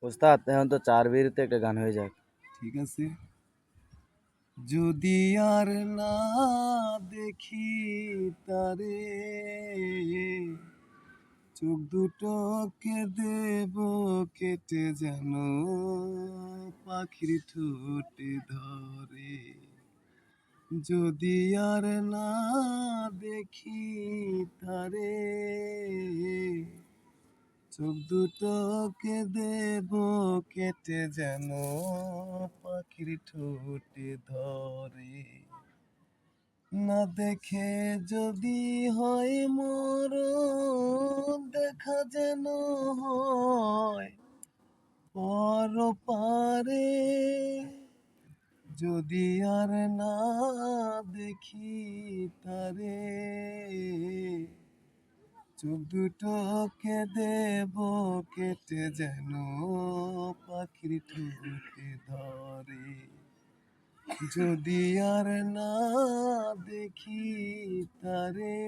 ওস্তাদ এখন তো 4 বিরতে একটা গান হয়ে যাক। ঠিক আছে। যদি আর না দেখি তারে, চোখ দুটোকে দেব কেটে যেন পাখির ঠোঁটে ধরে। যদি আর না দেখি তারে, চোখ দুটোকে দেব কেটে যেন পাখির ঠোঁটে ধরে। না দেখে যদি হয় মোর, দেখা যেন হয় পরপারে। যদি আর না দেখি তারে, চোখ দুটোকে দেব কেটে যেন পাখির ঠোঁটে ধরে। যদি আর না দেখি তারে।